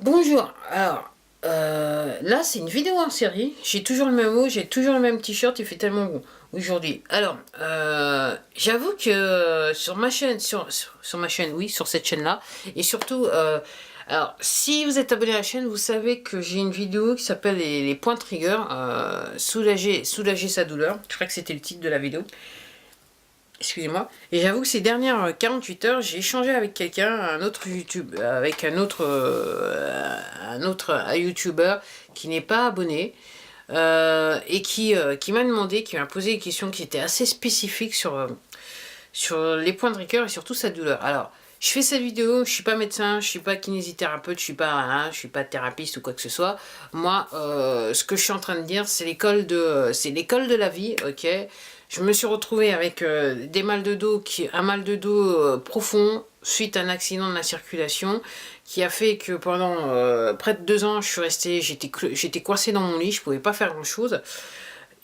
Bonjour, alors là c'est une vidéo en série, j'ai toujours le même haut, j'ai toujours le même t-shirt, il fait tellement bon aujourd'hui. Alors, j'avoue que sur ma chaîne, sur ma chaîne, oui, sur cette chaîne-là, et surtout, alors si vous êtes abonné à la chaîne, vous savez que j'ai une vidéo qui s'appelle les points trigger, soulager sa douleur, je crois que c'était le titre de la vidéo. Excusez-moi. Et j'avoue que ces dernières 48 heures, j'ai échangé avec quelqu'un, un autre YouTube, avec un autre YouTuber qui n'est pas abonné et qui m'a demandé, qui m'a posé des questions qui étaient assez spécifiques sur les points de trigger et surtout sa douleur. Alors, je fais cette vidéo, je suis pas médecin, je suis pas kinésithérapeute, je suis pas thérapeute ou quoi que ce soit. Moi, ce que je suis en train de dire, c'est l'école de la vie, ok. Je me suis retrouvée avec des mal de dos, un mal de dos profond suite à un accident de la circulation qui a fait que pendant près de 2 ans, je suis restée, j'étais coincée dans mon lit, je pouvais pas faire grand chose.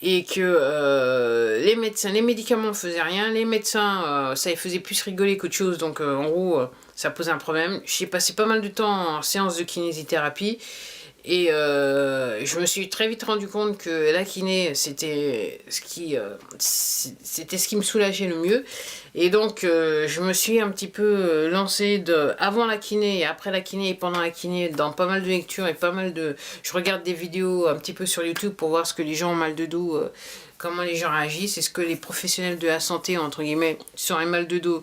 Et que les médecins, les médicaments ne faisaient rien, les médecins, ça les faisait plus rigoler qu'autre chose, donc en gros, ça posait un problème. J'ai passé pas mal de temps en séance de kinésithérapie, et je me suis très vite rendu compte que la kiné, c'était ce qui me soulageait le mieux. Et donc, je me suis un petit peu lancée avant la kiné et après la kiné et pendant la kiné dans pas mal de lectures et pas mal de... Je regarde des vidéos un petit peu sur YouTube pour voir ce que les gens ont mal de dos, comment les gens réagissent, et ce que les professionnels de la santé, entre guillemets, sur un mal de dos,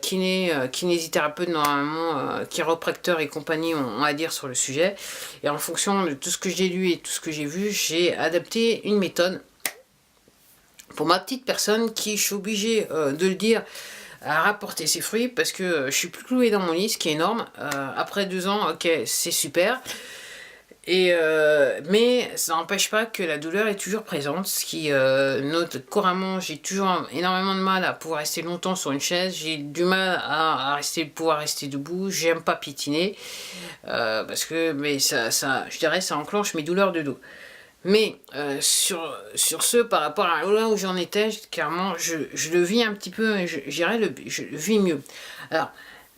kinésithérapeute normalement, chiropracteur et compagnie ont à dire sur le sujet. Et en fonction de tout ce que j'ai lu et tout ce que j'ai vu, j'ai adapté une méthode pour ma petite personne qui, je suis obligé de le dire, a rapporté ses fruits parce que je suis plus clouée dans mon lit, ce qui est énorme. Après 2 ans, ok, c'est super. Et mais ça n'empêche pas que la douleur est toujours présente, ce qui note couramment, j'ai toujours énormément de mal à pouvoir rester longtemps sur une chaise, j'ai du mal à pouvoir rester debout, j'aime pas piétiner, parce que je dirais, ça enclenche mes douleurs de dos. Mais sur ce, par rapport à là où j'en étais, clairement, je le vis un petit peu, je le vis mieux. Alors,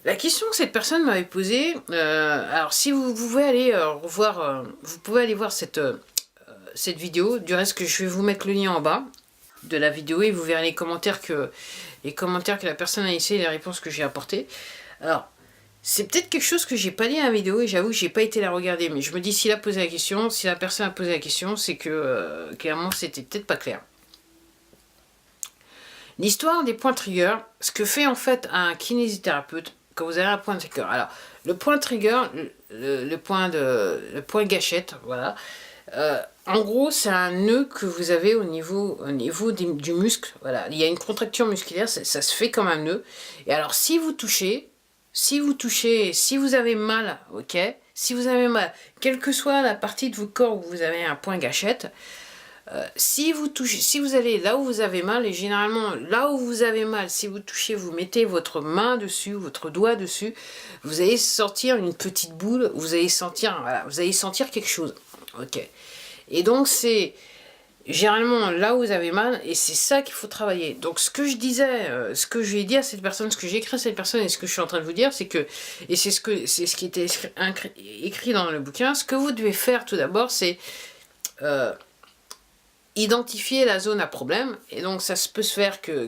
la question que cette personne m'avait posée, alors si vous pouvez aller revoir, vous pouvez aller voir cette vidéo, du reste que je vais vous mettre le lien en bas de la vidéo et vous verrez les commentaires que la personne a laissés et les réponses que j'ai apportées. Alors, c'est peut-être quelque chose que j'ai pas dit à la vidéo et j'avoue que j'ai pas été la regarder, mais je me dis s'il a posé la question, si la personne a posé la question, c'est que clairement c'était peut-être pas clair. L'histoire des points trigger, ce que fait en fait un kinésithérapeute quand vous avez un point trigger. Alors, le point trigger, le point gâchette, voilà. En gros, c'est un nœud que vous avez au niveau du muscle. Voilà, il y a une contracture musculaire, ça se fait comme un nœud. Et alors, si vous touchez, si vous avez mal, ok, si vous avez mal, quelle que soit la partie de votre corps où vous avez un point gâchette, si vous allez là où vous avez mal, et généralement là où vous avez mal, si vous touchez, vous mettez votre main dessus, votre doigt dessus, vous allez sentir une petite boule, vous allez sentir quelque chose, ok. Et donc c'est généralement là où vous avez mal, et c'est ça qu'il faut travailler. Donc ce que je disais, ce que je vais dire à cette personne, ce que j'ai écrit à cette personne, et ce que je suis en train de vous dire, c'est que, et c'est ce qui était écrit dans le bouquin, ce que vous devez faire tout d'abord, c'est identifier la zone à problème, et donc ça peut se faire que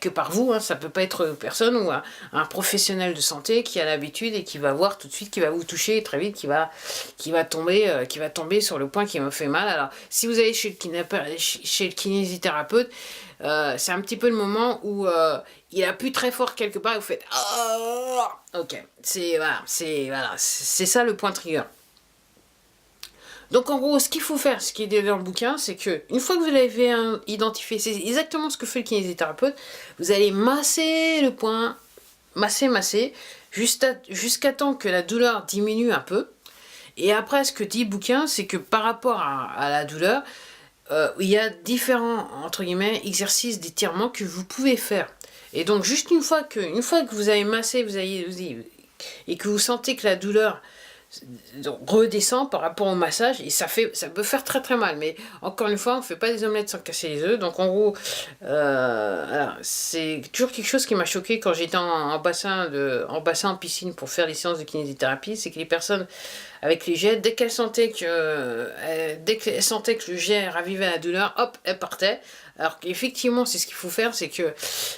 par vous, hein, ça peut pas être personne ou un professionnel de santé qui a l'habitude et qui va voir tout de suite, qui va vous toucher très vite, qui va tomber sur le point qui me fait mal. Alors si vous allez chez le kinésithérapeute, c'est un petit peu le moment où il appuie très fort quelque part et vous faites oh, ok, c'est ça le point trigger. Donc en gros, ce qu'il faut faire, ce qui est dans le bouquin, c'est que une fois que vous l'avez identifié, c'est exactement ce que fait le kinésithérapeute, vous allez masser le point, masser, jusqu'à temps que la douleur diminue un peu. Et après, ce que dit le bouquin, c'est que par rapport à la douleur, il y a différents, entre guillemets, exercices d'étirement que vous pouvez faire. Et donc juste une fois que vous avez massé, et que vous sentez que la douleur redescend par rapport au massage et ça peut faire très très mal. Mais encore une fois, on ne fait pas des omelettes sans casser les œufs. Donc en gros, c'est toujours quelque chose qui m'a choqué quand j'étais en bassin en piscine pour faire les séances de kinésithérapie, c'est que les personnes avec les jets, dès qu'elles sentaient que le jet ravivait la douleur, hop, elles partaient. Alors qu'effectivement, c'est ce qu'il faut faire, c'est que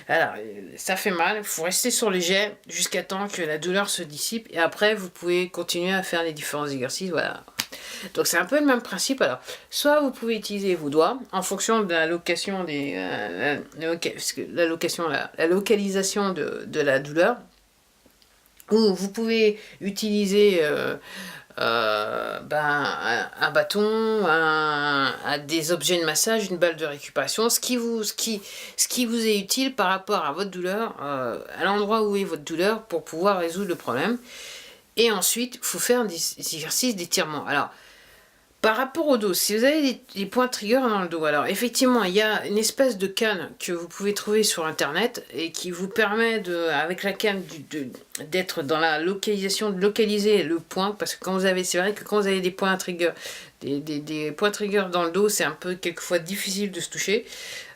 alors, ça fait mal, il faut rester sur le jet jusqu'à temps que la douleur se dissipe et après vous pouvez continuer à faire les différents exercices, voilà. Donc c'est un peu le même principe. Alors, soit vous pouvez utiliser vos doigts en fonction de la location la localisation de la douleur, ou vous pouvez utiliser un bâton, des objets de massage, une balle de récupération, ce qui vous est utile par rapport à votre douleur, à l'endroit où est votre douleur pour pouvoir résoudre le problème. Et ensuite, il faut faire des exercices d'étirement. Alors, par rapport au dos, si vous avez des points trigger dans le dos, alors effectivement, il y a une espèce de canne que vous pouvez trouver sur internet et qui vous permet, avec la canne, d'être dans la localisation, de localiser le point, parce que c'est vrai que quand vous avez des points trigger, des points trigger dans le dos, c'est un peu quelquefois difficile de se toucher.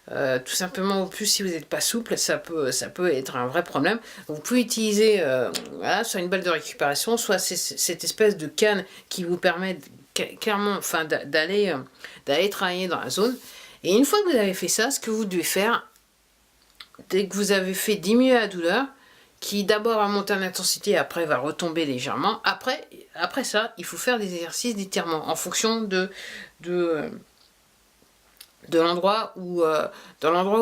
Tout simplement, au plus si vous n'êtes pas souple, ça peut être un vrai problème. Donc, vous pouvez utiliser soit une balle de récupération, soit cette espèce de canne qui vous permet clairement d'aller travailler dans la zone. Et une fois que vous avez fait ça, ce que vous devez faire, dès que vous avez fait diminuer la douleur, qui d'abord va monter en intensité, après va retomber légèrement, après ça, il faut faire des exercices d'étirement en fonction de l'endroit où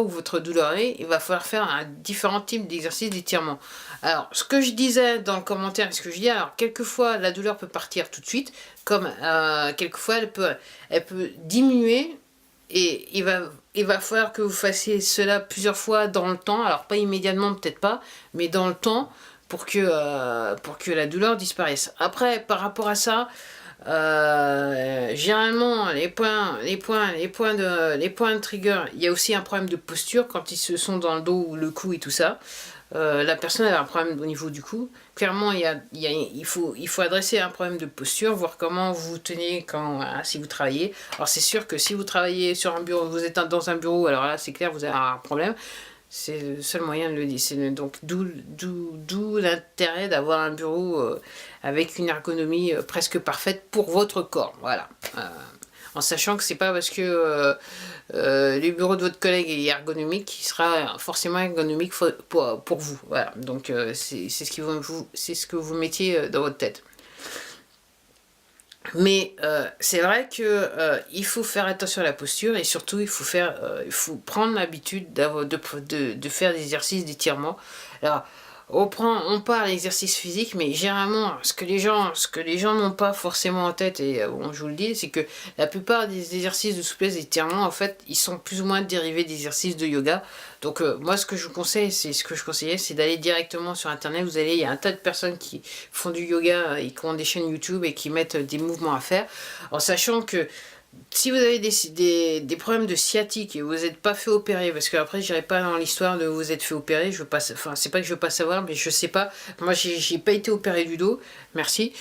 votre douleur est. Il va falloir faire différents types d'exercices d'étirement. Alors, ce que je disais dans le commentaire, ce que je dis, alors quelquefois la douleur peut partir tout de suite, comme quelquefois elle peut diminuer, et il va falloir que vous fassiez cela plusieurs fois dans le temps, alors pas immédiatement peut-être pas, mais dans le temps, pour que la douleur disparaisse. Après, par rapport à ça, généralement les points de trigger, il y a aussi un problème de posture quand ils se sont dans le dos ou le cou et tout ça. La personne a un problème au niveau du cou. Clairement, il faut adresser un problème de posture, voir comment vous tenez si vous travaillez. Alors c'est sûr que si vous travaillez sur un bureau, vous êtes dans un bureau, alors là c'est clair, vous avez un problème. C'est le seul moyen de le dire. Donc d'où l'intérêt d'avoir un bureau avec une ergonomie presque parfaite pour votre corps. Voilà. En sachant que c'est pas parce que le bureau de votre collègue est ergonomique qu'il sera forcément ergonomique pour vous. Voilà. Donc c'est ce que vous mettiez dans votre tête. Mais c'est vrai que il faut faire attention à la posture et surtout il faut prendre l'habitude de faire des exercices d'étirement. Alors on parle d'exercice physique, mais généralement ce que les gens n'ont pas forcément en tête, et bon, je vous le dis, c'est que la plupart des exercices de souplesse et d'étirement, en fait, ils sont plus ou moins dérivés d'exercices de yoga. Donc moi ce que je vous conseille, c'est d'aller directement sur internet. Il y a un tas de personnes qui font du yoga et qui ont des chaînes YouTube et qui mettent des mouvements à faire, en sachant que si vous avez des problèmes de sciatique et vous n'êtes pas fait opérer, parce qu'après j'irai pas dans l'histoire de vous êtes fait opérer, c'est pas que je veux pas savoir, mais je sais pas, moi j'ai pas été opéré du dos, merci,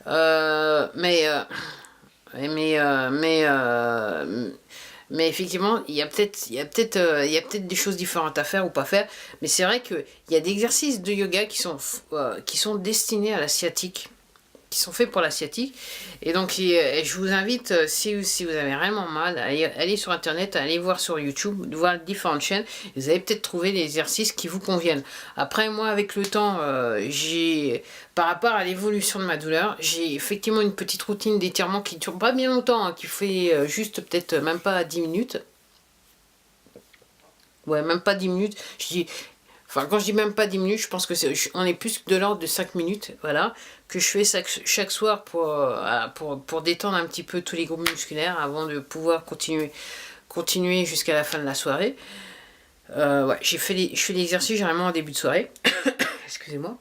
mais effectivement, il y a peut-être des choses différentes à faire ou pas faire, mais c'est vrai qu'il y a des exercices de yoga qui sont destinés à la sciatique, qui sont faits pour la sciatique. Et donc je vous invite, si vous avez vraiment mal, à aller sur internet, à aller voir sur YouTube, voir différentes chaînes. Vous allez peut-être trouver des exercices qui vous conviennent. Après, moi avec le temps, par rapport à l'évolution de ma douleur, j'ai effectivement une petite routine d'étirement qui ne dure pas bien longtemps, hein, qui fait juste peut-être même pas 10 minutes. Ouais, même pas 10 minutes. Quand je dis même pas 10 minutes, je pense que on est plus de l'ordre de 5 minutes, voilà, que je fais chaque soir pour détendre un petit peu tous les groupes musculaires avant de pouvoir continuer jusqu'à la fin de la soirée. Ouais, je fais l'exercice généralement en début de soirée. Excusez-moi.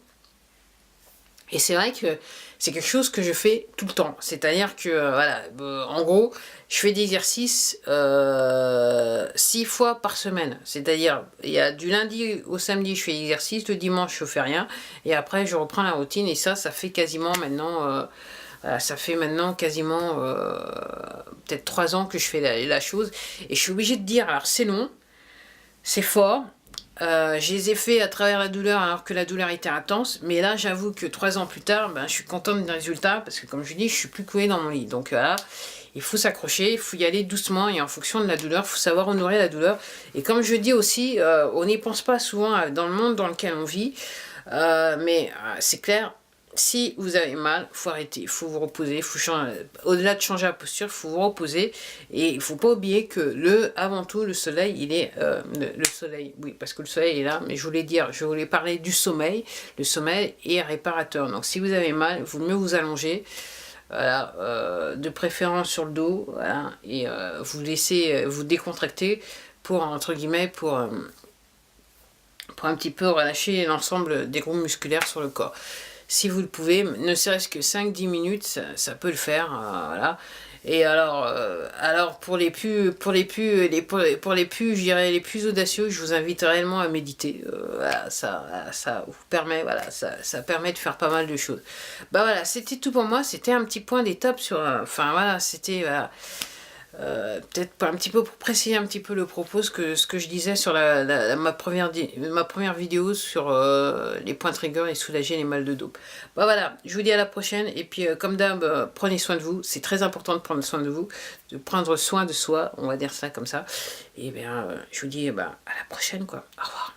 Et c'est vrai que c'est quelque chose que je fais tout le temps. C'est-à-dire que, en gros, je fais des exercices 6 fois par semaine. C'est-à-dire, il y a du lundi au samedi, je fais l'exercice, le dimanche, je fais rien. Et après, je reprends la routine. Et ça fait quasiment maintenant Ça fait maintenant quasiment peut-être 3 ans que je fais la chose. Et je suis obligée de dire, alors c'est long, c'est fort. Je les ai fait à travers la douleur alors que la douleur était intense. Mais là, j'avoue que 3 ans plus tard, ben, je suis contente des résultats parce que comme je dis, je suis plus clouée dans mon lit. Donc voilà, il faut s'accrocher, il faut y aller doucement et en fonction de la douleur, il faut savoir honorer la douleur. Et comme je dis aussi, on n'y pense pas souvent dans le monde dans lequel on vit. Mais c'est clair, si vous avez mal, il faut arrêter, il faut vous reposer, faut changer. Au-delà de changer la posture, il faut vous reposer. Et il ne faut pas oublier que avant tout, le soleil, il est... le soleil, oui, parce que le soleil est là, mais je voulais parler du sommeil. Le sommeil est réparateur. Donc si vous avez mal, il vaut mieux vous allonger. Voilà, de préférence sur le dos, voilà, et vous laissez vous décontracter pour, entre guillemets, pour un petit peu relâcher l'ensemble des groupes musculaires sur le corps. Si vous le pouvez, ne serait-ce que 5-10 minutes, ça peut le faire, voilà. Et alors pour les plus, je dirais les plus audacieux, je vous invite réellement à méditer. Voilà, ça vous permet, voilà, ça permet de faire pas mal de choses. Bah voilà, c'était tout pour moi. C'était un petit point d'étape sur, enfin voilà, c'était voilà. Peut-être un petit peu pour préciser un petit peu le propos, ce que je disais sur ma première vidéo sur les points trigger et soulager les mal de dos. Bah voilà, je vous dis à la prochaine et puis comme d'hab, prenez soin de vous, c'est très important de prendre soin de vous, de prendre soin de soi, on va dire ça comme ça. Et bien je vous dis à la prochaine quoi, au revoir.